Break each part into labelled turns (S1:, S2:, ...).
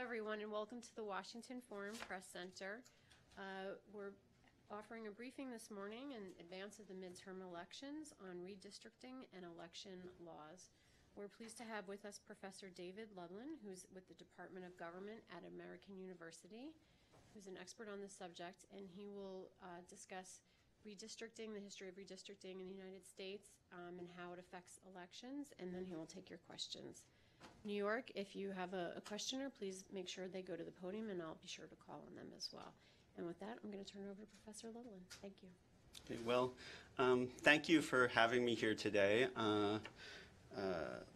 S1: everyone, and welcome to the Washington Foreign Press Center. We're offering a briefing this morning in advance of the midterm elections on redistricting and election laws. We're pleased to have with us Professor David Ludlin, who's with the Department of Government at American University, who's an expert on this subject, and he will discuss redistricting, the history of redistricting in the United States, and how it affects elections, and then he will take your questions. New York, if you have a questioner, please make sure they go to the podium, and I'll be sure to call on them as well. And with that, I'm going to turn it over to Professor Ludlin. Thank you.
S2: Okay, well, thank you for having me here today.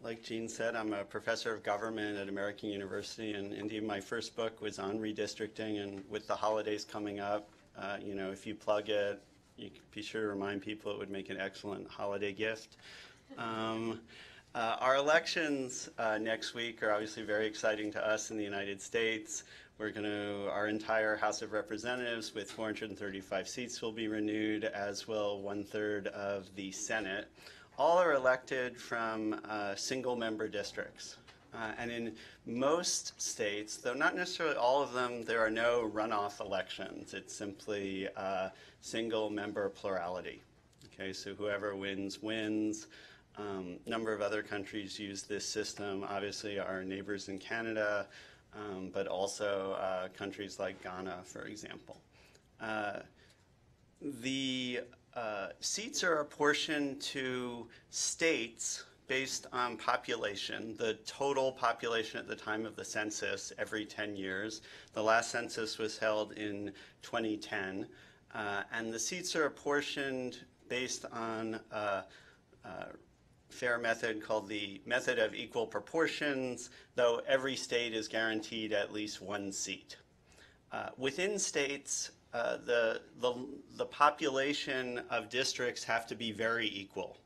S2: Like Jean said, I'm a professor of government at American University, and indeed my first book was on redistricting, and with the holidays coming up, if you plug it, you can be sure to remind people it would make an excellent holiday gift. Our elections next week are obviously very exciting to us in the United States. Our entire House of Representatives with 435 seats will be renewed, as will 1/3 of the Senate. All are elected from single-member districts. And in most states, though not necessarily all of them, there are no runoff elections. It's simply single-member plurality. Okay, so whoever wins, wins. Number of other countries use this system. Obviously, our neighbors in Canada, but also countries like Ghana, for example. The seats are apportioned to states based on population, the total population at the time of the census every 10 years. The last census was held in 2010, and the seats are apportioned based on fair method called the method of equal proportions, though every state is guaranteed at least one seat. Within states, the population of districts have to be very equal.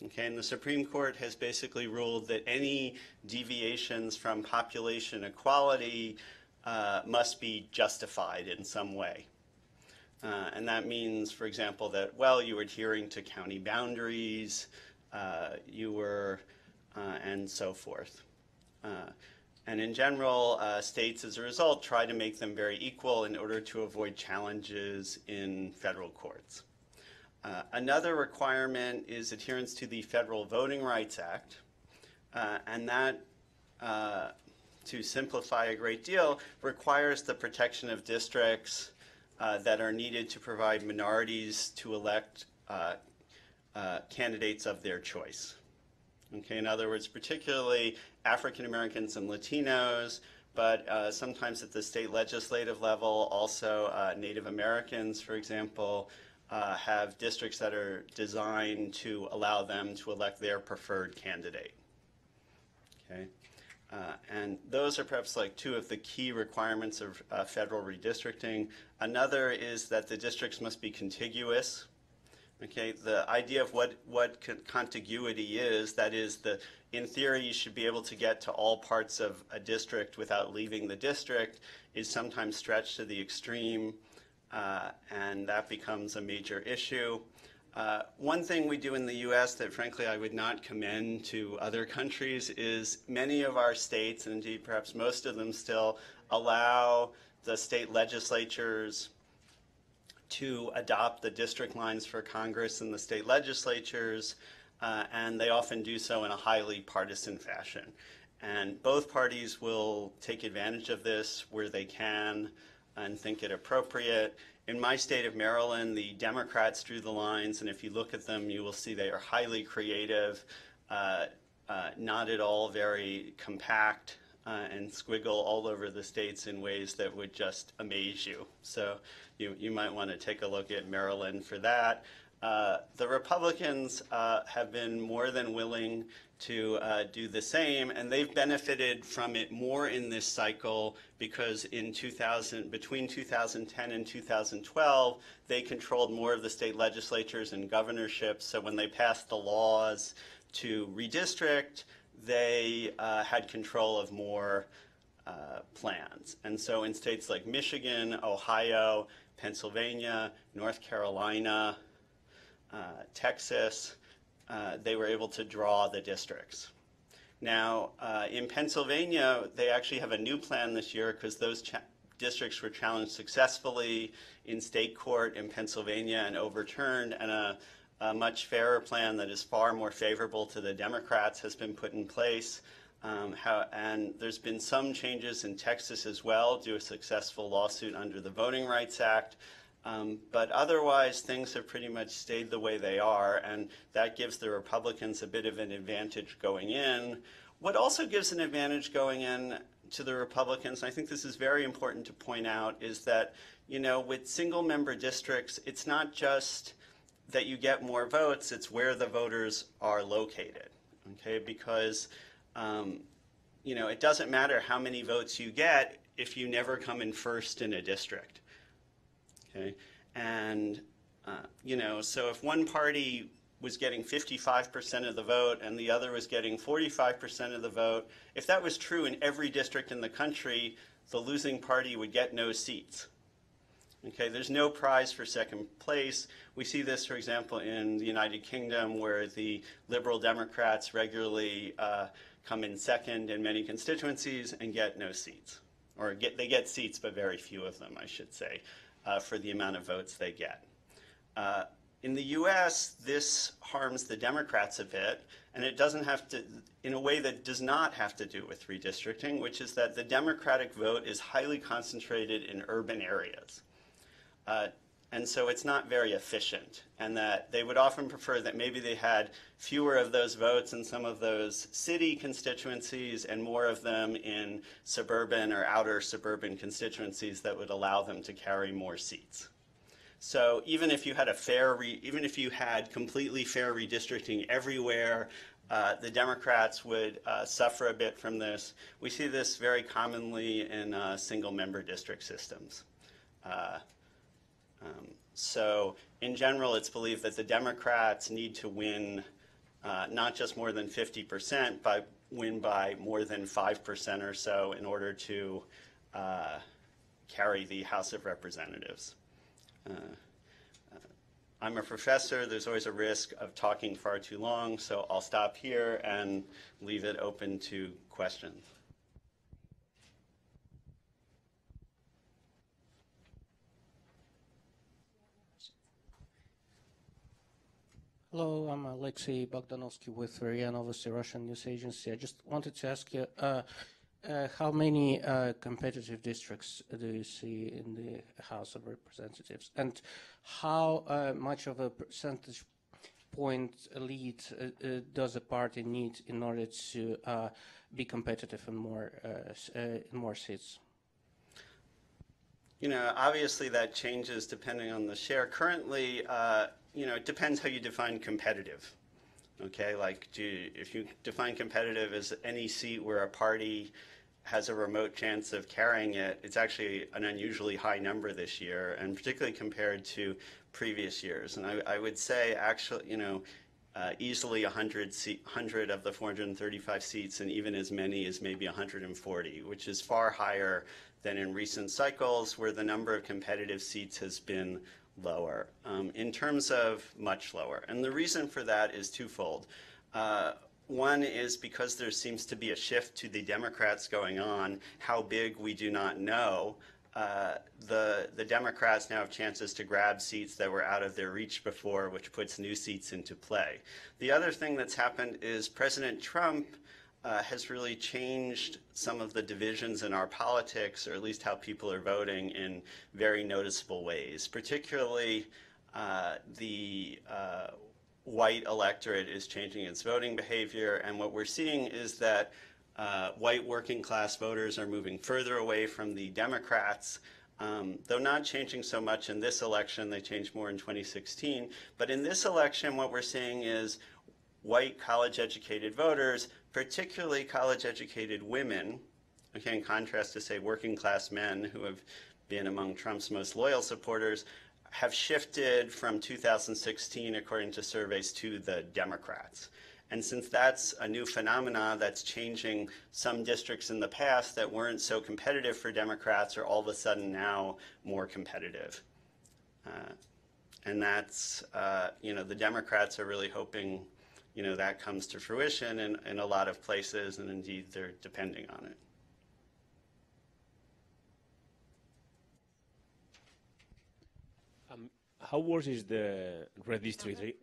S2: Okay, and the Supreme Court has basically ruled that any deviations from population equality must be justified in some way. And that means, for example, that, well, you were adhering to county boundaries, and so forth. And in general, states, as a result, try to make them very equal in order to avoid challenges in federal courts. Another requirement is adherence to the Federal Voting Rights Act, and that, to simplify a great deal, requires the protection of districts that are needed to provide minorities to elect candidates of their choice. Okay, in other words, particularly African Americans and Latinos, but sometimes at the state legislative level, also Native Americans, for example, have districts that are designed to allow them to elect their preferred candidate. Okay, and those are perhaps like two of the key requirements of federal redistricting. Another is that the districts must be contiguous. Okay, the idea of what contiguity is, that is, in theory you should be able to get to all parts of a district without leaving the district, is sometimes stretched to the extreme, and that becomes a major issue. One thing we do in the US that frankly I would not commend to other countries is many of our states, and indeed perhaps most of them still, allow the state legislatures to adopt the district lines for Congress and the state legislatures, and they often do so in a highly partisan fashion. And both parties will take advantage of this where they can and think it appropriate. In my state of Maryland, the Democrats drew the lines, and if you look at them, you will see they are highly creative, not at all very compact, and squiggle all over the states in ways that would just amaze you. So you might want to take a look at Maryland for that. The Republicans have been more than willing to do the same, and they've benefited from it more in this cycle because between 2010 and 2012, they controlled more of the state legislatures and governorships. So when they passed the laws to redistrict, they had control of more plans. And so in states like Michigan, Ohio, Pennsylvania, North Carolina, Texas, they were able to draw the districts. Now, in Pennsylvania, they actually have a new plan this year because those districts were challenged successfully in state court in Pennsylvania and overturned, and a much fairer plan that is far more favorable to the Democrats has been put in place. And there's been some changes in Texas as well due to a successful lawsuit under the Voting Rights Act. But otherwise, things have pretty much stayed the way they are, and that gives the Republicans a bit of an advantage going in. What also gives an advantage going in to the Republicans, and I think this is very important to point out, is that, you know, with single-member districts, it's not just that you get more votes, it's where the voters are located, okay? Because, you know, it doesn't matter how many votes you get if you never come in first in a district. Okay. And, you know, so if one party was getting 55% of the vote and the other was getting 45% of the vote, if that was true in every district in the country, the losing party would get no seats. Okay, there's no prize for second place. We see this, for example, in the United Kingdom, where the Liberal Democrats regularly come in second in many constituencies and get no seats. Or they get seats, but very few of them, I should say. For the amount of votes they get. In the US, this harms the Democrats a bit, and it doesn't have to, in a way that does not have to do with redistricting, which is that the Democratic vote is highly concentrated in urban areas. And so it's not very efficient, and that they would often prefer that maybe they had fewer of those votes in some of those city constituencies and more of them in suburban or outer suburban constituencies that would allow them to carry more seats. So even if you had even if you had completely fair redistricting everywhere, the Democrats would suffer a bit from this. We see this very commonly in single-member district systems. So in general, it's believed that the Democrats need to win not just more than 50%, but win by more than 5% or so in order to carry the House of Representatives. I'm a professor. There's always a risk of talking far too long, so I'll stop here and leave it open to questions.
S3: Hello, I'm Alexei Bogdanovsky with RIA Novosti, Russian news agency. I just wanted to ask you, how many competitive districts do you see in the House of Representatives? And how much of a percentage point lead does a party need in order to be competitive in more seats?
S2: You know, obviously that changes depending on the share. Currently, you know, it depends how you define competitive. Okay, like if you define competitive as any seat where a party has a remote chance of carrying it, it's actually an unusually high number this year, and particularly compared to previous years. And I would say actually, you know, easily 100 of the 435 seats, and even as many as maybe 140, which is far higher than in recent cycles where the number of competitive seats has been lower, in terms of much lower. And the reason for that is twofold. One is because there seems to be a shift to the Democrats going on. How big, we do not know. The Democrats now have chances to grab seats that were out of their reach before, which puts new seats into play. The other thing that's happened is President Trump has really changed some of the divisions in our politics, or at least how people are voting, in very noticeable ways. Particularly, the white electorate is changing its voting behavior, and what we're seeing is that white working class voters are moving further away from the Democrats, though not changing so much in this election. They changed more in 2016. But in this election, what we're seeing is white college-educated voters, particularly college-educated women, okay, in contrast to, say, working-class men who have been among Trump's most loyal supporters, have shifted from 2016, according to surveys, to the Democrats. And since that's a new phenomenon that's changing, some districts in the past that weren't so competitive for Democrats are all of a sudden now more competitive. And that's, you know, the Democrats are really hoping, that comes to fruition in a lot of places, and indeed they're depending on it.
S4: How worse is the redistricting?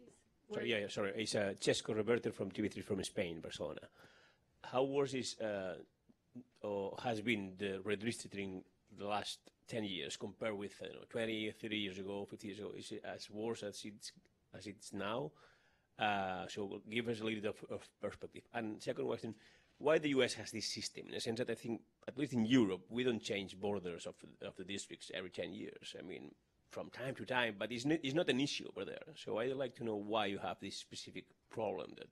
S4: Sorry. It's Chesco Roberto from TV3 from Spain, Barcelona. How worse is or has been the redistricting the last 10 years compared with 20, 30 years ago, 50 years ago? Is it as worse as it's now? So give us a little bit of perspective. And second question, why the US has this system? In a sense that I think, at least in Europe, we don't change borders of the districts every 10 years. I mean, from time to time, but it's not an issue over there. So I'd like to know why you have this specific problem that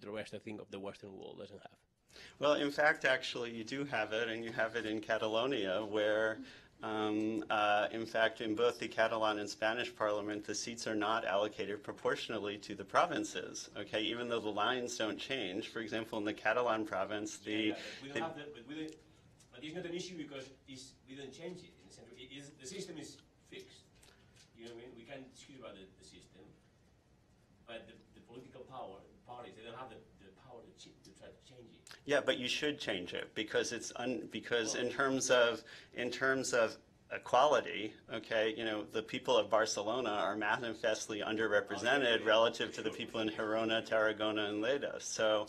S4: the rest, I think, of the Western world doesn't have.
S2: Well, in fact, actually, you do have it, and you have it in Catalonia, where, in fact, in both the Catalan and Spanish parliament, the seats are not allocated proportionally to the provinces, okay, even though the lines don't change. For example, in the Catalan province,
S4: but it's not an issue because we don't change it. In the sense, the system is fixed. You know what I mean? We can't discuss about the system, but the political parties, they don't have the power to try to change it.
S2: Yeah, but you should change it because in terms of equality, okay, the people of Barcelona are manifestly underrepresented relative to the people in Girona, Tarragona, and Lleida. So,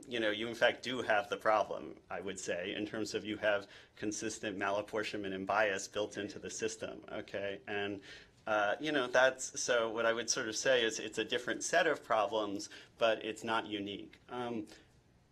S2: you in fact do have the problem, I would say, in terms of you have consistent malapportionment and bias built into the system, okay? And, so what I would sort of say is it's a different set of problems, but it's not unique.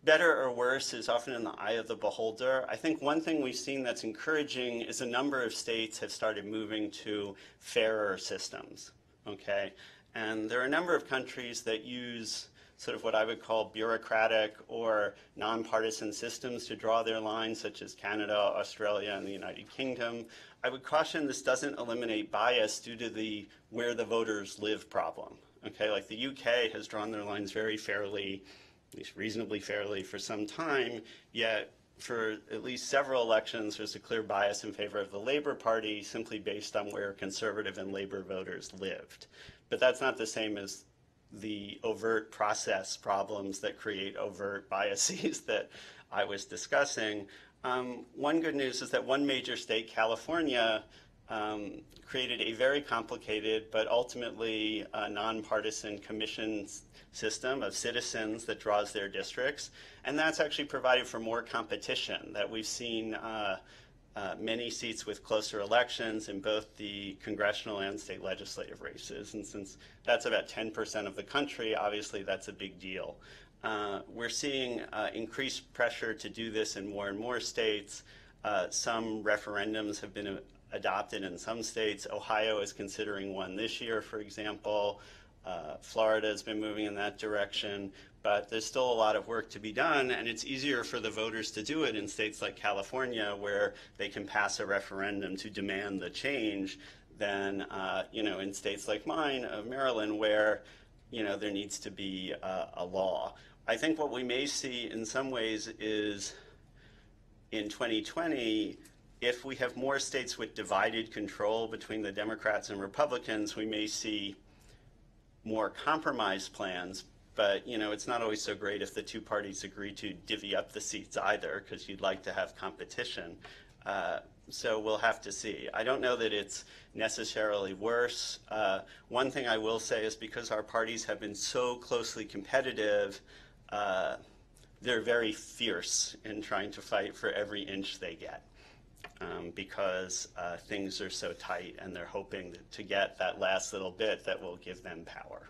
S2: Better or worse is often in the eye of the beholder. I think one thing we've seen that's encouraging is a number of states have started moving to fairer systems, okay? And there are a number of countries that use sort of what I would call bureaucratic or nonpartisan systems to draw their lines, such as Canada, Australia, and the United Kingdom. I would caution this doesn't eliminate bias due to the where the voters live problem, okay? Like the UK has drawn their lines very fairly, at least reasonably fairly for some time, yet for at least several elections there's a clear bias in favor of the Labour Party simply based on where Conservative and Labour voters lived. But that's not the same as the overt process problems that create overt biases that I was discussing. One good news is that one major state, California, created a very complicated but ultimately nonpartisan commission system of citizens that draws their districts, and that's actually provided for more competition, that we've seen many seats with closer elections in both the congressional and state legislative races, and since that's about 10% of the country, obviously that's a big deal. We're seeing increased pressure to do this in more and more states. Some referendums have been adopted in some states. Ohio is considering one this year, for example. Florida has been moving in that direction, but there's still a lot of work to be done, and it's easier for the voters to do it in states like California, where they can pass a referendum to demand the change, than in states like mine, Maryland, where there needs to be a law. I think what we may see in some ways is in 2020, if we have more states with divided control between the Democrats and Republicans, we may see more compromise plans, but it's not always so great if the two parties agree to divvy up the seats either, because you'd like to have competition. So we'll have to see. I don't know that it's necessarily worse. One thing I will say is because our parties have been so closely competitive, they're very fierce in trying to fight for every inch they get. Because things are so tight, and they're hoping to get that last little bit that will give them power.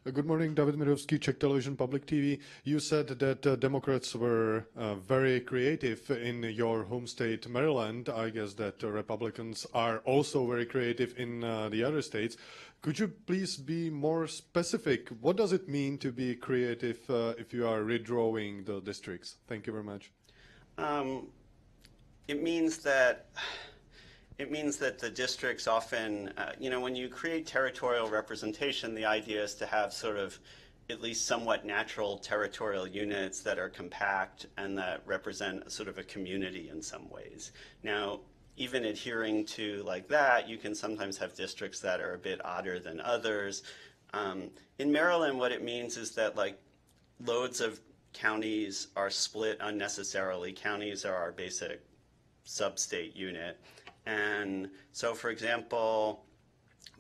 S5: Good morning, David Mirovsky, Czech Television Public TV. You said that Democrats were very creative in your home state, Maryland. I guess that Republicans are also very creative in the other states. Could you please be more specific? What does it mean to be creative if you are redrawing the districts? Thank you very much.
S2: It means that the districts often, when you create territorial representation, the idea is to have sort of at least somewhat natural territorial units that are compact and that represent sort of a community in some ways. Now, even adhering to like that, you can sometimes have districts that are a bit odder than others. In Maryland, what it means is that like loads of counties are split unnecessarily. Counties are our basic sub-state unit. And so, for example,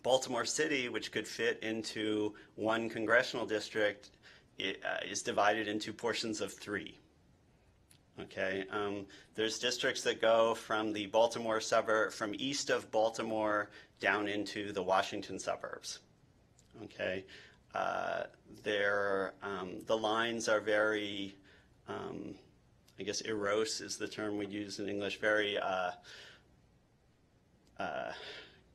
S2: Baltimore City, which could fit into one congressional district, is divided into portions of 3. Okay, there's districts that go from the Baltimore suburb, from east of Baltimore down into the Washington suburbs. Okay, the lines are very, I guess erose is the term we use in English, very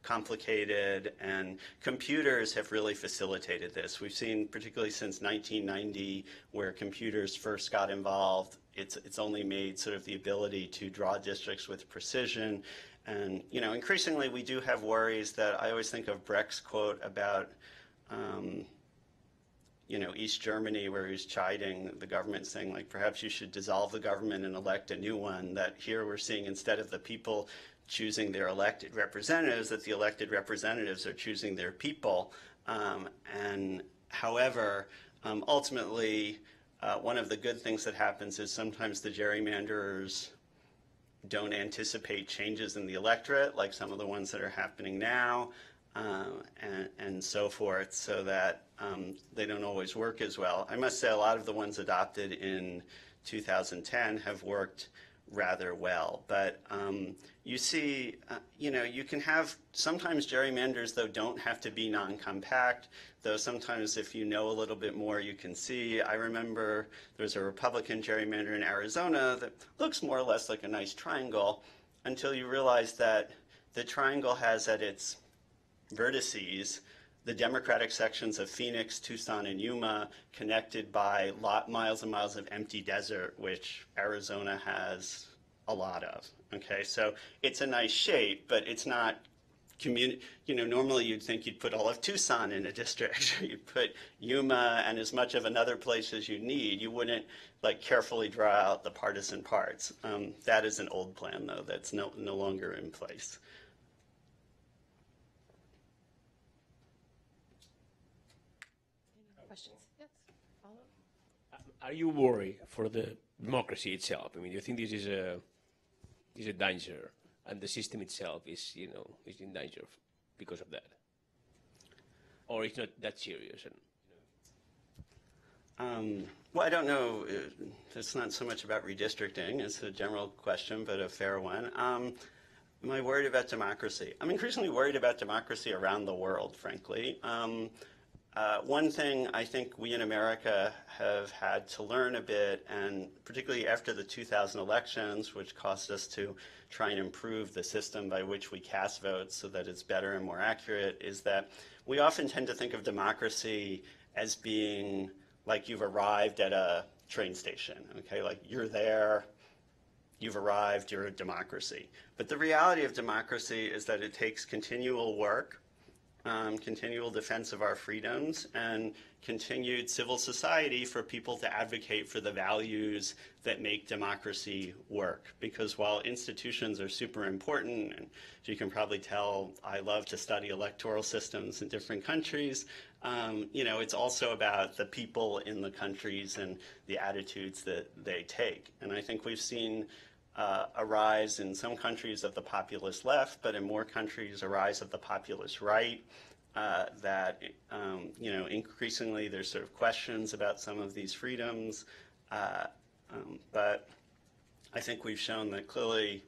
S2: complicated, and computers have really facilitated this. We've seen, particularly since 1990, where computers first got involved, it's only made sort of the ability to draw districts with precision. And, you know, increasingly we do have worries that I always think of Brecht's quote about, you know, East Germany, where he's chiding the government, saying, like, perhaps you should dissolve the government and elect a new one. That here we're seeing, instead of the people choosing their elected representatives, that the elected representatives are choosing their people. And however, ultimately, one of the good things that happens is sometimes the gerrymanderers don't anticipate changes in the electorate, like some of the ones that are happening now, and so forth, so that they don't always work as well. I must say a lot of the ones adopted in 2010 have worked rather well. But you see, you know, you can have, sometimes gerrymanders, though, don't have to be non-compact, though sometimes if you know a little bit more, you can see. I remember there's a Republican gerrymander in Arizona that looks more or less like a nice triangle, until you realize that the triangle has at its vertices the Democratic sections of Phoenix, Tucson, and Yuma, connected by miles and miles of empty desert, which Arizona has a lot of. Okay, so it's a nice shape, but it's not you know, normally you'd think you'd put all of Tucson in a district. You'd put Yuma and as much of another place as you need. You wouldn't like carefully draw out the partisan parts. That is an old plan, though. That's no longer in place.
S1: Questions? Yes. Follow up?
S4: Are you worried for the democracy itself? I mean, do you think this is a danger, and the system itself is, you know, is in danger because of that, or it's not that serious?
S2: Well, I don't know. It's not so much about redistricting. It's a general question, but a fair one. Am I worried about democracy? I'm increasingly worried about democracy around the world, frankly. One thing I think we in America have had to learn a bit, and particularly after the 2000 elections, which caused us to try and improve the system by which we cast votes so that it's better and more accurate, is that we often tend to think of democracy as being like you've arrived at a train station, okay? Like you're there, you've arrived, you're a democracy. But the reality of democracy is that it takes continual work, continual defense of our freedoms, and continued civil society for people to advocate for the values that make democracy work. Because while institutions are super important, and as you can probably tell, I love to study electoral systems in different countries, you know, it's also about the people in the countries and the attitudes that they take. And I think we've seen a rise in some countries of the populist left, but in more countries a rise of the populist right, that, you know, increasingly there's sort of questions about some of these freedoms, but I think we've shown that clearly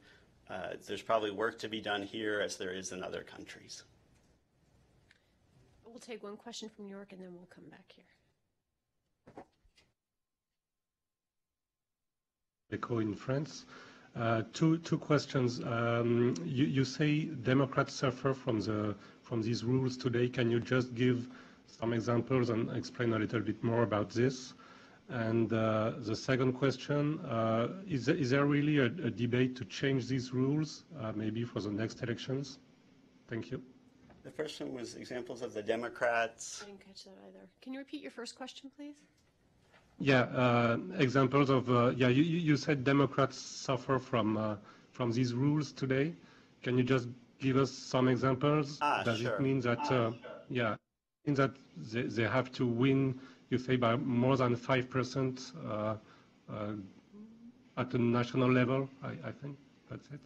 S2: there's probably work to be done here as there is in other countries.
S1: We'll take one question from New York and then we'll come back here.
S6: Echo in France. Two questions. You say Democrats suffer from these rules today. Can you just give some examples and explain a little bit more about this? And the second question, is there really a debate to change these rules, maybe for the next elections? Thank you.
S2: The first one was examples of the Democrats.
S1: I didn't catch that either. Can you repeat your first question, please?
S6: Yeah, examples of, you said Democrats suffer from these rules today. Can you just give us some examples? Does
S2: Sure.
S6: it mean that, yeah, means that they have to win, you say, by more than 5% at the national level? I think that's it.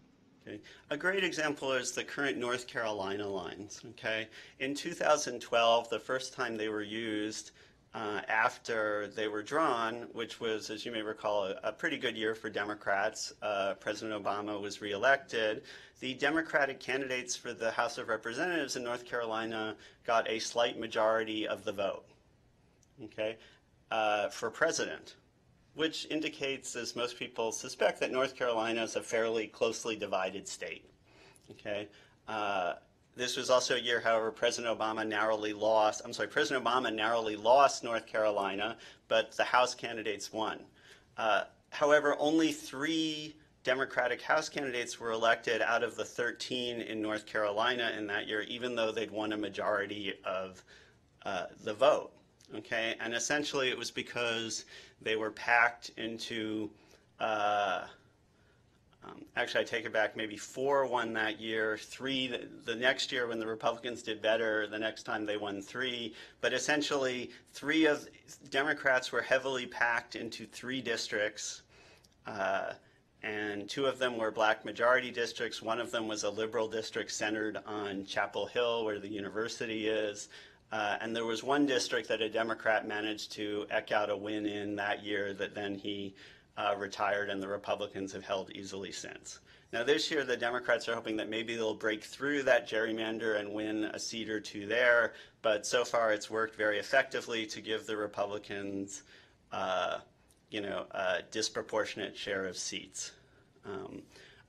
S2: Okay. A great example is the current North Carolina lines. Okay, in 2012, the first time they were used after they were drawn, which was, as you may recall, a pretty good year for Democrats. President Obama was reelected. The Democratic candidates for the House of Representatives in North Carolina got a slight majority of the vote. Okay, for president, which indicates, as most people suspect, that North Carolina is a fairly closely divided state. Okay, this was also a year, however, President Obama narrowly lost North Carolina, but the House candidates won. However, only 3 Democratic House candidates were elected out of the 13 in North Carolina in that year, even though they'd won a majority of the vote. Okay, and essentially it was because they were packed into, actually I take it back, maybe 4 won that year, 3 the next year when the Republicans did better, the next time they won 3, but essentially 3 of Democrats were heavily packed into 3 districts, and 2 of them were black majority districts. 1 of them was a liberal district centered on Chapel Hill, where the university is. And there was 1 district that a Democrat managed to eke out a win in that year that then he retired, and the Republicans have held easily since. Now this year the Democrats are hoping that maybe they'll break through that gerrymander and win a seat or 2 there, but so far it's worked very effectively to give the Republicans a disproportionate share of seats.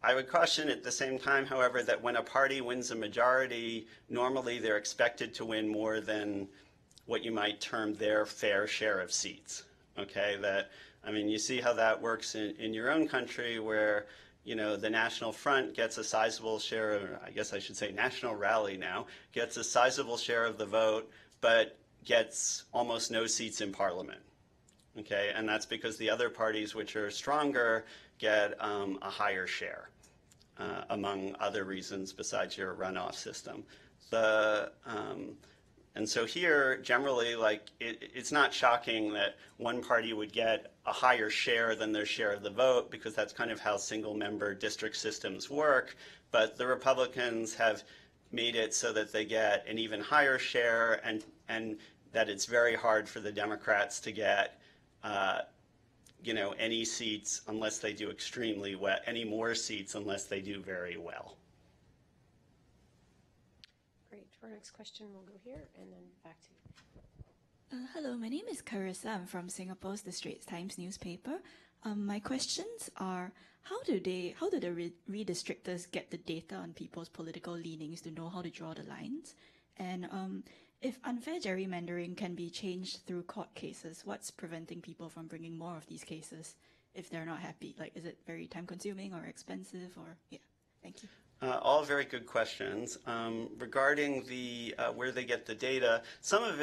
S2: I would caution at the same time, however, that when a party wins a majority, normally they're expected to win more than what you might term their fair share of seats. Okay, you see how that works in your own country, where, the National Front gets a sizable share of, I guess I should say National Rally now, gets a sizable share of the vote, but gets almost no seats in Parliament. Okay, and that's because the other parties, which are stronger, get a higher share, among other reasons besides your runoff system. And so here, generally, it's not shocking that one party would get a higher share than their share of the vote, because that's kind of how single-member district systems work. But the Republicans have made it so that they get an even higher share, and that it's very hard for the Democrats to get any seats unless they do extremely well, any more seats unless they do very well.
S1: Great. For our next question, we'll go here and then back to you.
S7: Hello, my name is Carissa. I'm from Singapore's The Straits Times newspaper. My questions are, how do the redistrictors get the data on people's political leanings to know how to draw the lines? And if unfair gerrymandering can be changed through court cases, what's preventing people from bringing more of these cases if they're not happy? Is it very time-consuming or expensive? Or thank you.
S2: All very good questions. Regarding the where they get the data, some of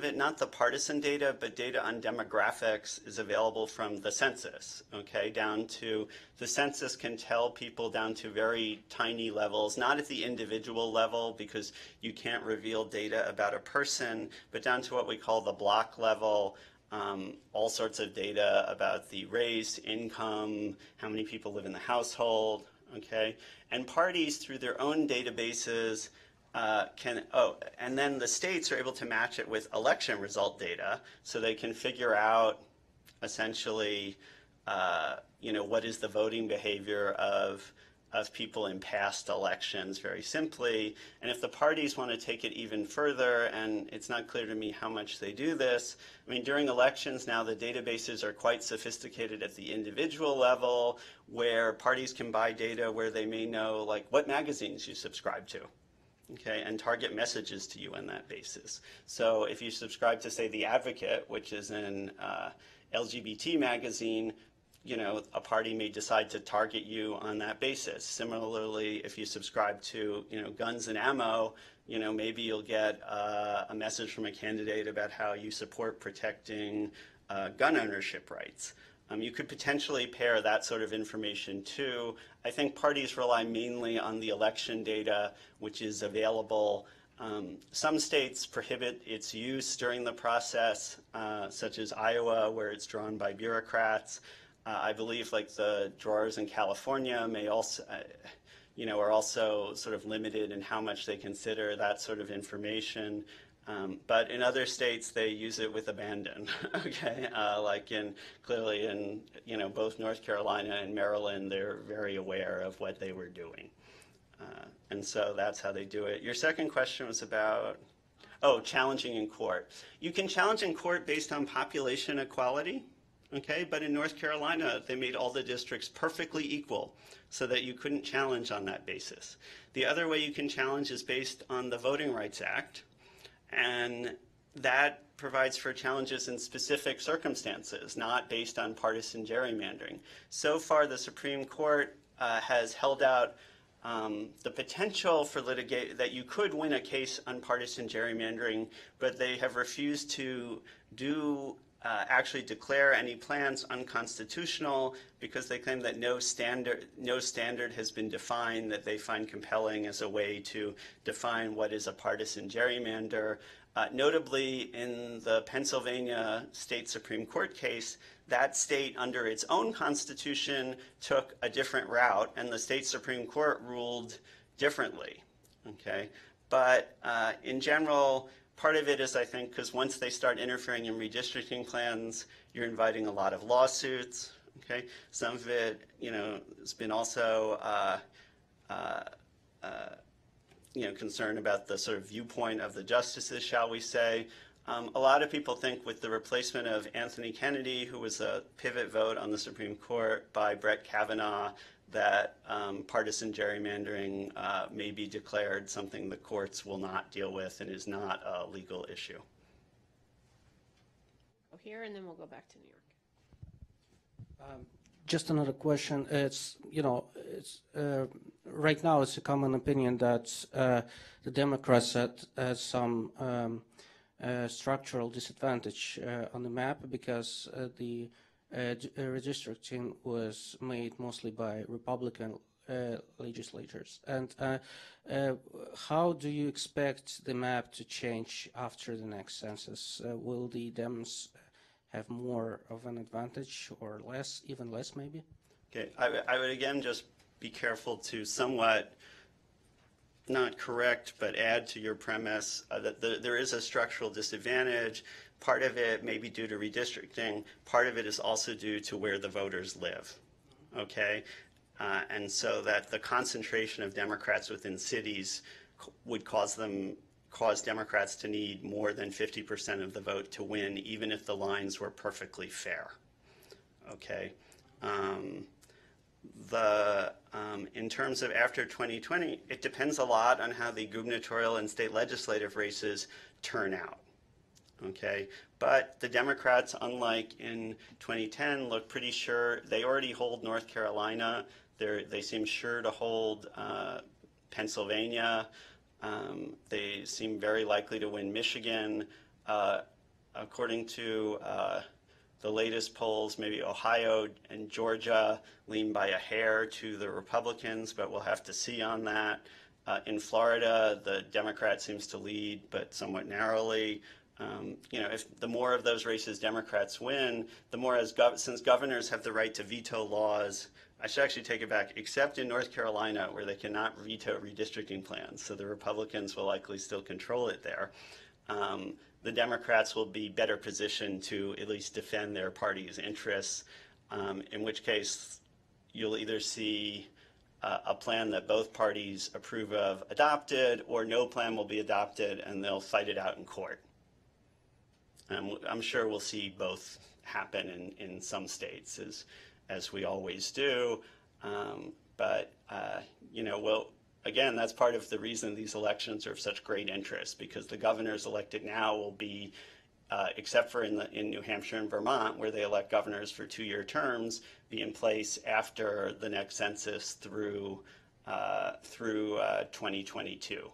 S2: it, not the partisan data, but data on demographics is available from the census. Okay, down to the census can tell people down to very tiny levels, not at the individual level because you can't reveal data about a person, but down to what we call the block level. All sorts of data about the race, income, how many people live in the household. Okay, and parties through their own databases and then the states are able to match it with election result data, so they can figure out essentially, what is the voting behavior of people in past elections very simply. And if the parties want to take it even further, and it's not clear to me how much they do this, during elections now the databases are quite sophisticated at the individual level, where parties can buy data where they may know what magazines you subscribe to. Okay, and target messages to you on that basis. So if you subscribe to, say, The Advocate, which is an LGBT magazine, a party may decide to target you on that basis. Similarly, if you subscribe to, Guns and Ammo, maybe you'll get a message from a candidate about how you support protecting gun ownership rights. You could potentially pair that sort of information too. I think parties rely mainly on the election data, which is available. Some states prohibit its use during the process, such as Iowa, where it's drawn by bureaucrats. I believe like the drawers in California may also, are also sort of limited in how much they consider that sort of information. But in other states, they use it with abandon, okay? Clearly in, both North Carolina and Maryland, they're very aware of what they were doing. And so that's how they do it. Your second question was about, challenging in court. You can challenge in court based on population equality, okay? But in North Carolina, they made all the districts perfectly equal so that you couldn't challenge on that basis. The other way you can challenge is based on the Voting Rights Act, and that provides for challenges in specific circumstances, not based on partisan gerrymandering. So far, the Supreme Court has held out the potential for that you could win a case on partisan gerrymandering, but they have refused to actually declare any plans unconstitutional because they claim that no standard has been defined that they find compelling as a way to define what is a partisan gerrymander. Notably, in the Pennsylvania State Supreme Court case, that state, under its own constitution, took a different route, and the state Supreme Court ruled differently. Okay, but in general, part of it is, I think, because once they start interfering in redistricting plans, you're inviting a lot of lawsuits. Okay, some of it, has been also, concern about the sort of viewpoint of the justices, shall we say. A lot of people think with the replacement of Anthony Kennedy, who was a pivot vote on the Supreme Court, by Brett Kavanaugh, that partisan gerrymandering may be declared something the courts will not deal with and is not a legal issue.
S1: Go here, and then we'll go back to New York.
S3: Just another question. It's, right now it's a common opinion that the Democrats had some structural disadvantage on the map because the redistricting was made mostly by Republican legislators. And how do you expect the map to change after the next census? Will the Dems have more of an advantage or less, even less maybe?
S2: Okay, I would again just be careful to somewhat not correct, but add to your premise that there is a structural disadvantage. Part of it may be due to redistricting. Part of it is also due to where the voters live, okay? And so that the concentration of Democrats within cities would cause Democrats to need more than 50% of the vote to win, even if the lines were perfectly fair, okay? In terms of after 2020, it depends a lot on how the gubernatorial and state legislative races turn out, okay? But the Democrats, unlike in 2010, look pretty sure. They already hold North Carolina. They seem sure to hold Pennsylvania. They seem very likely to win Michigan. According to the latest polls, maybe Ohio and Georgia lean by a hair to the Republicans, but we'll have to see on that. In Florida, the Democrat seems to lead, but somewhat narrowly. If the more of those races Democrats win, the more, since governors have the right to veto laws, I should actually take it back, except in North Carolina, where they cannot veto redistricting plans, so the Republicans will likely still control it there. The Democrats will be better positioned to at least defend their party's interests, in which case you'll either see a plan that both parties approve of adopted, or no plan will be adopted and they'll fight it out in court. I'm sure we'll see both happen in some states, as we always do. Again, that's part of the reason these elections are of such great interest, because the governors elected now will be, except for in New Hampshire and Vermont, where they elect governors for 2-year terms, be in place after the next census through 2022.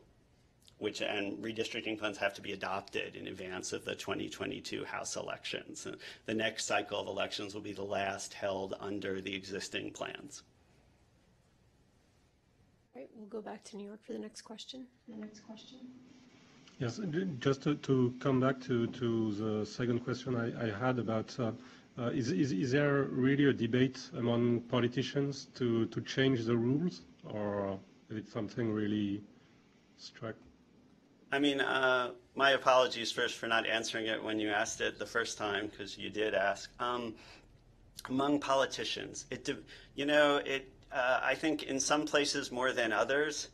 S2: and redistricting plans have to be adopted in advance of the 2022 House elections. The next cycle of elections will be the last held under the existing plans.
S1: All right, we'll go back to New York for the next question.
S6: Yes, just to come back to the second question I had about, is there really a debate among politicians to change the rules, or is it something really strict?
S2: I mean, my apologies first for not answering it when you asked it the first time, because you did ask. Among politicians, I think in some places more than others,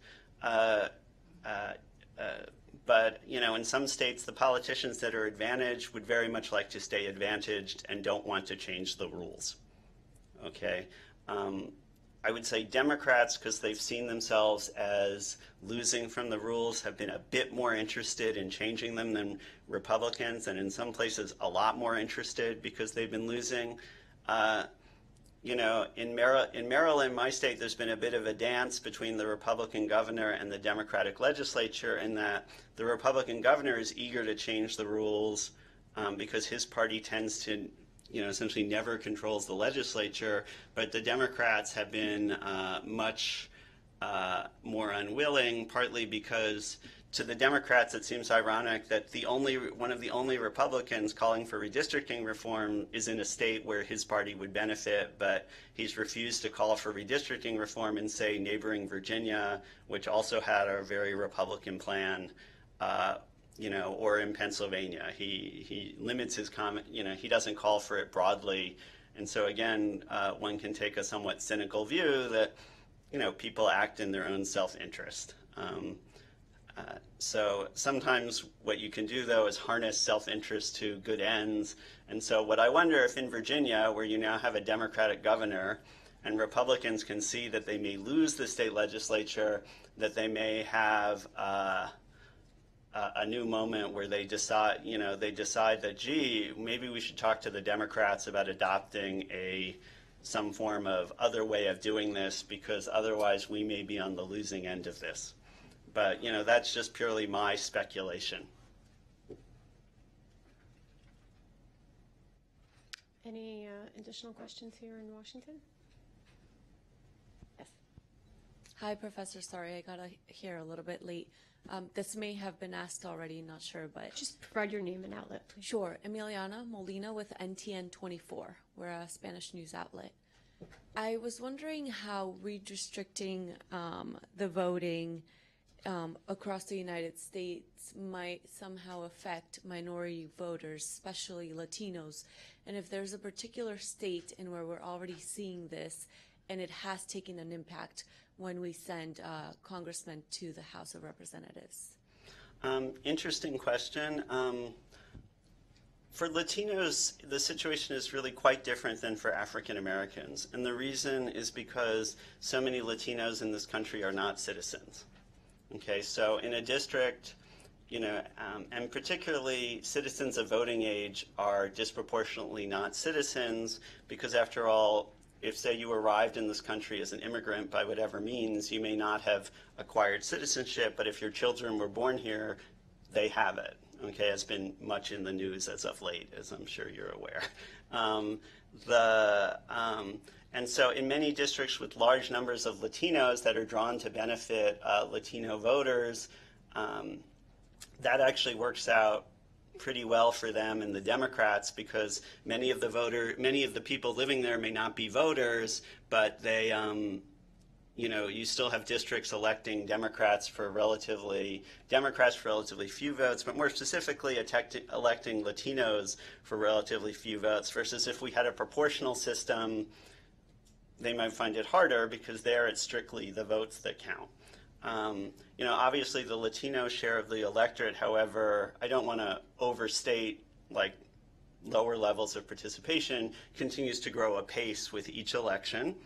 S2: but, in some states, the politicians that are advantaged would very much like to stay advantaged and don't want to change the rules. Okay? I would say Democrats, because they've seen themselves as losing from the rules, have been a bit more interested in changing them than Republicans, and in some places a lot more interested because they've been losing. In Maryland, my state, there's been a bit of a dance between the Republican governor and the Democratic legislature, in that the Republican governor is eager to change the rules because his party tends to, essentially never controls the legislature, but the Democrats have been much more unwilling, partly because to the Democrats, it seems ironic that one of the only Republicans calling for redistricting reform is in a state where his party would benefit, but he's refused to call for redistricting reform in, say, neighboring Virginia, which also had a very Republican plan, or in Pennsylvania. He limits his comment, he doesn't call for it broadly. And so again, one can take a somewhat cynical view that, people act in their own self-interest. So sometimes what you can do, though, is harness self-interest to good ends. And so what I wonder if in Virginia, where you now have a Democratic governor, and Republicans can see that they may lose the state legislature, that they may have a new moment where they decide that, gee, maybe we should talk to the Democrats about adopting some form of other way of doing this, because otherwise we may be on the losing end of this. But, that's just purely my speculation.
S1: Any additional questions here in Washington? Yes.
S8: Hi, Professor. Sorry, I got here a little bit late. This may have been asked already, not sure, but...
S1: Just provide your name and outlet, please.
S8: Sure. Emiliana Molina with NTN 24. We're a Spanish news outlet. I was wondering how redistricting the voting across the United States might somehow affect minority voters, especially Latinos, and if there's a particular state in where we're already seeing this and it has taken an impact when we send congressmen to the House of Representatives.
S2: Interesting question. For Latinos, the situation is really quite different than for African Americans, and the reason is because so many Latinos in this country are not citizens. Okay, so in a district, and particularly citizens of voting age are disproportionately not citizens, because after all, if, say, you arrived in this country as an immigrant by whatever means, you may not have acquired citizenship, but if your children were born here, they have it. Okay, it's been much in the news as of late, as I'm sure you're aware. And so in many districts with large numbers of Latinos that are drawn to benefit Latino voters, that actually works out pretty well for them and the Democrats, because many of the people living there may not be voters, but they, you still have districts electing Democrats for relatively few votes, but more specifically electing Latinos for relatively few votes, versus if we had a proportional system, they might find it harder because there it's strictly the votes that count. Obviously the Latino share of the electorate, however, I don't want to overstate, lower levels of participation, continues to grow apace with each election.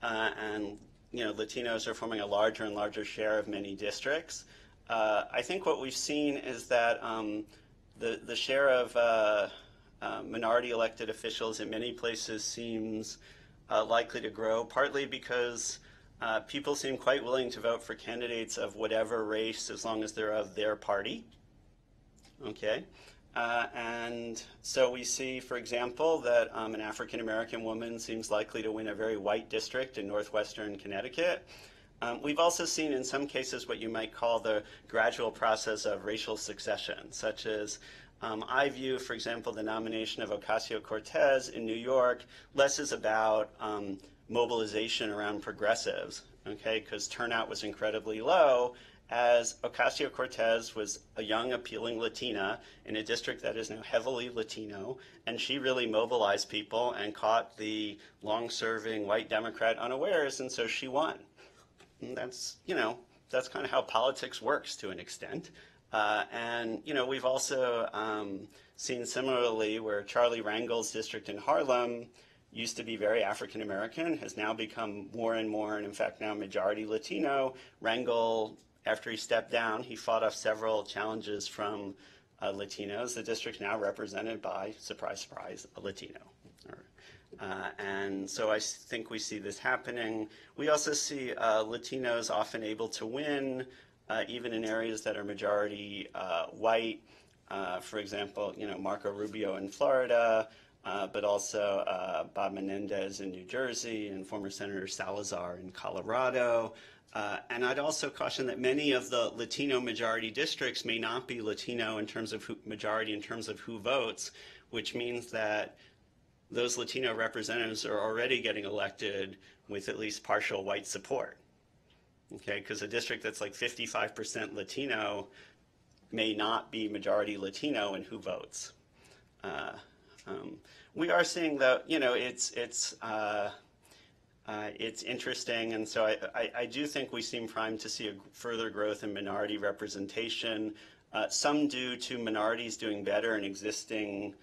S2: And Latinos are forming a larger and larger share of many districts. I think what we've seen is that the share of minority elected officials in many places seems likely to grow, partly because people seem quite willing to vote for candidates of whatever race as long as they're of their party. Okay. And so we see, for example, that an African-American woman seems likely to win a very white district in northwestern Connecticut. We've also seen in some cases what you might call the gradual process of racial succession, such as I view, for example, the nomination of Ocasio-Cortez in New York less as about mobilization around progressives, okay, because turnout was incredibly low, as Ocasio-Cortez was a young, appealing Latina in a district that is now heavily Latino, and she really mobilized people and caught the long-serving white Democrat unawares, and so she won. And that's, that's kind of how politics works to an extent. And, we've also seen similarly where Charlie Rangel's district in Harlem used to be very African American, has now become more and more, and in fact now majority Latino. Rangel, after he stepped down, he fought off several challenges from Latinos. The district's now represented by, surprise, surprise, a Latino. And so I think we see this happening. We also see Latinos often able to win, even in areas that are majority white. For example, Marco Rubio in Florida, but also Bob Menendez in New Jersey and former Senator Salazar in Colorado. And I'd also caution that many of the Latino majority districts may not be Latino in terms of majority in terms of who votes, which means that those Latino representatives are already getting elected with at least partial white support. Okay, because a district that's like 55% Latino may not be majority Latino in who votes. We are seeing that, it's interesting, and so I do think we seem primed to see a further growth in minority representation, some due to minorities doing better in existing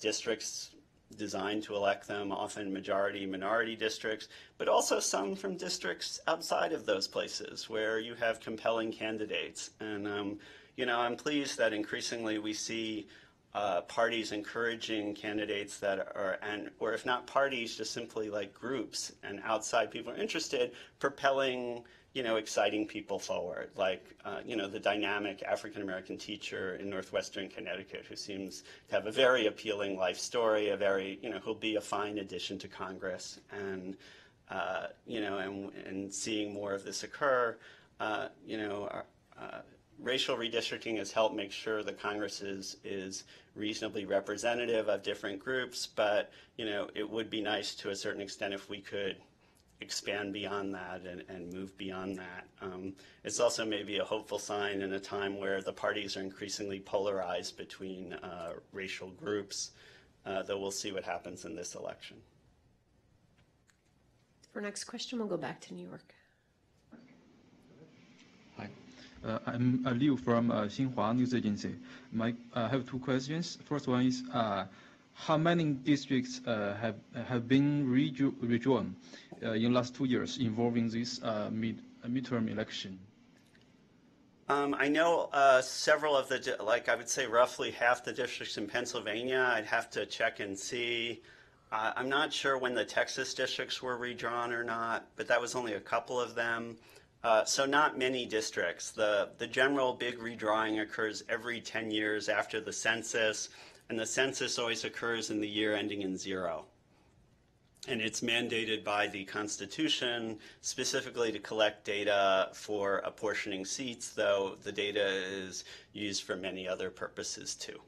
S2: districts designed to elect them, often majority minority districts, but also some from districts outside of those places where you have compelling candidates. And, I'm pleased that increasingly we see parties encouraging candidates that are, or if not parties, just simply like groups and outside people are interested, propelling, exciting people forward, like, the dynamic African-American teacher in northwestern Connecticut who seems to have a very appealing life story, who'll be a fine addition to Congress, and, and seeing more of this occur, racial redistricting has helped make sure the Congress is reasonably representative of different groups, but, it would be nice to a certain extent if we could expand beyond that and move beyond that. It's also maybe a hopeful sign in a time where the parties are increasingly polarized between racial groups, though we'll see what happens in this election.
S1: For our next question, we'll go back to New York.
S9: Hi, I'm Liu from Xinhua News Agency. I have two questions. First one is, how many districts have been redrawn in the last 2 years involving this midterm election?
S2: I know several of the, I would say roughly half the districts in Pennsylvania. I'd have to check and see. I'm not sure when the Texas districts were redrawn or not, but that was only a couple of them. So not many districts. The general big redrawing occurs every 10 years after the census, and the census always occurs in the year ending in 0. And it's mandated by the Constitution specifically to collect data for apportioning seats, though the data is used for many other purposes too.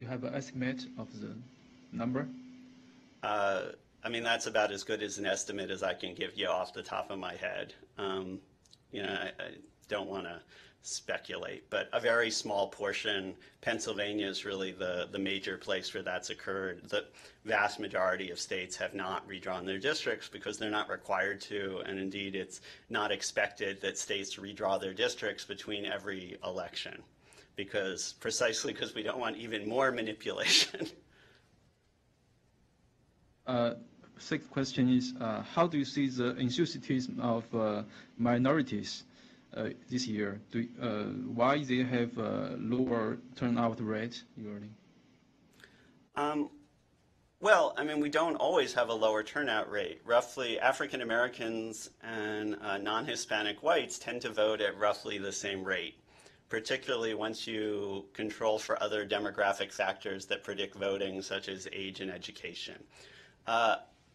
S9: You have an estimate of the number?
S2: I mean, that's about as good as an estimate as I can give you off the top of my head. I don't want to speculate, but a very small portion. Pennsylvania is really the major place where that's occurred. The vast majority of states have not redrawn their districts because they're not required to, and indeed it's not expected that states redraw their districts between every election, precisely because we don't want even more manipulation.
S9: Second question is, how do you see the enthusiasm of minorities this year? Why they have a lower turnout rate usually?
S2: Well, I mean, we don't always have a lower turnout rate. Roughly, African Americans and non-Hispanic whites tend to vote at roughly the same rate, particularly once you control for other demographic factors that predict voting, such as age and education.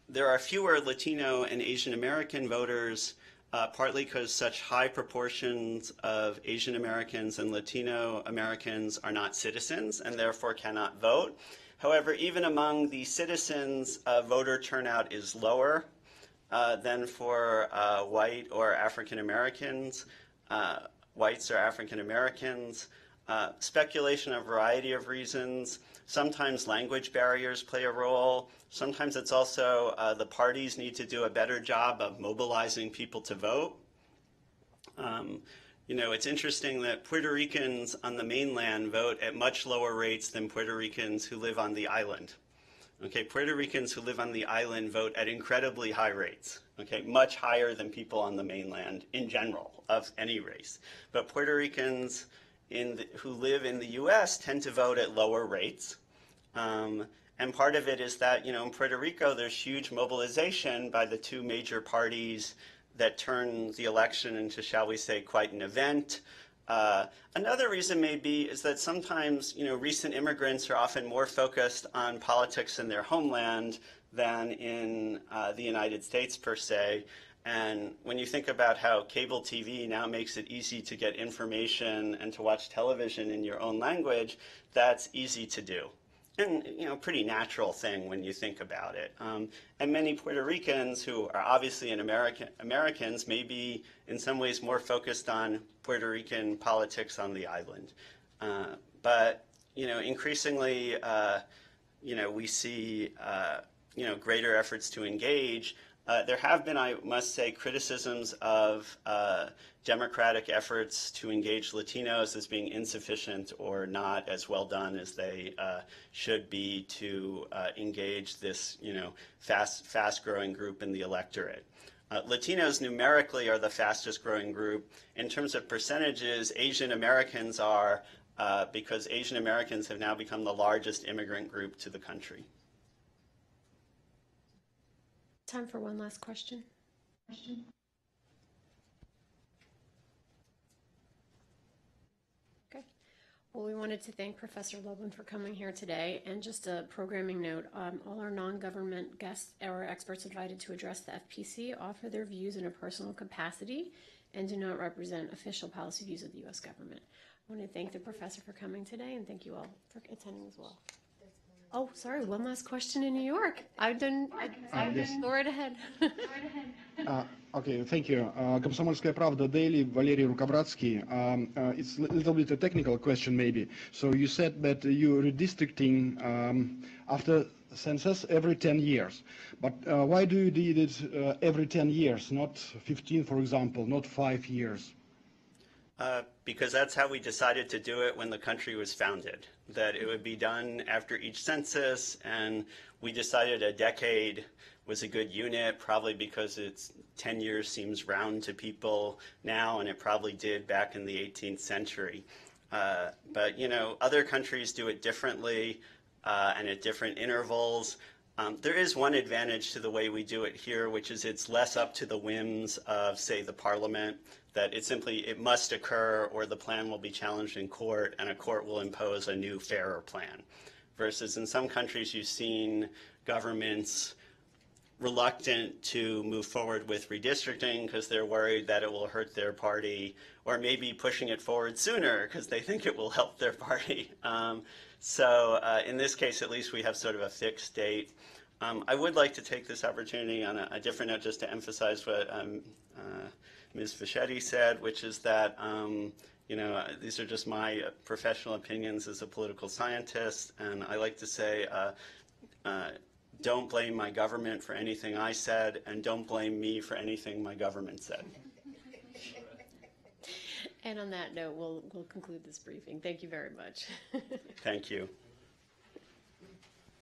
S2: There are fewer Latino and Asian American voters, partly because such high proportions of Asian Americans and Latino Americans are not citizens and therefore cannot vote. However, even among the citizens, voter turnout is lower than for white or African Americans, whites or African Americans. Speculation, a variety of reasons. Sometimes language barriers play a role. Sometimes it's also the parties need to do a better job of mobilizing people to vote. You know, it's interesting that Puerto Ricans on the mainland vote at much lower rates than Puerto Ricans who live on the island. Okay, Puerto Ricans who live on the island vote at incredibly high rates, okay, much higher than people on the mainland in general of any race. But Puerto Ricans who live in the U.S. tend to vote at lower rates. And part of it is that, you know, in Puerto Rico, there's huge mobilization by the two major parties that turn the election into, shall we say, quite an event. Another reason may be is that sometimes, you know, recent immigrants are often more focused on politics in their homeland than in the United States per se. And when you think about how cable TV now makes it easy to get information and to watch television in your own language, that's easy to do. And, you know, pretty natural thing when you think about it. And many Puerto Ricans who are obviously Americans may be in some ways more focused on Puerto Rican politics on the island. But, you know, increasingly, you know, we see, you know, greater efforts to engage. There have been, I must say, criticisms of democratic efforts to engage Latinos as being insufficient or not as well done as they should be to engage this, you know, fast-growing group in the electorate. Latinos numerically are the fastest growing group. In terms of percentages, Asian Americans are, because Asian Americans have now become the largest immigrant group to the country.
S1: Time for one last question. Okay. Well, we wanted to thank Professor Lublin for coming here today. And just a programming note, all our non-government guests or experts invited to address the FPC offer their views in a personal capacity and do not represent official policy views of the U.S. government. I want to thank the professor for coming today and thank you all for attending as well. Oh, sorry, one last question in New York.
S10: Yes.
S1: Go right ahead.
S10: Okay, thank you. Комсомольская правда daily, Валерий Рукобратский. It's a little bit a technical question maybe. So you said that you're redistricting after census every 10 years. But why do you do it every 10 years, not 15, for example, not 5 years?
S2: Because that's how we decided to do it when the country was founded, that it would be done after each census, and we decided a decade was a good unit, probably because it's 10 years seems round to people now, and it probably did back in the 18th century. But, you know, other countries do it differently and at different intervals. There is one advantage to the way we do it here, which is it's less up to the whims of, say, the parliament, that it must occur or the plan will be challenged in court and a court will impose a new, fairer plan. Versus in some countries you've seen governments reluctant to move forward with redistricting because they're worried that it will hurt their party, or maybe pushing it forward sooner because they think it will help their party. So in this case, at least, we have sort of a fixed date. I would like to take this opportunity on a different note just to emphasize what Ms. Fischetti said, which is that you know, these are just my professional opinions as a political scientist, and I like to say, don't blame my government for anything I said, and don't blame me for anything my government said.
S1: And on that note, we'll conclude this briefing. Thank you very much.
S2: Thank you.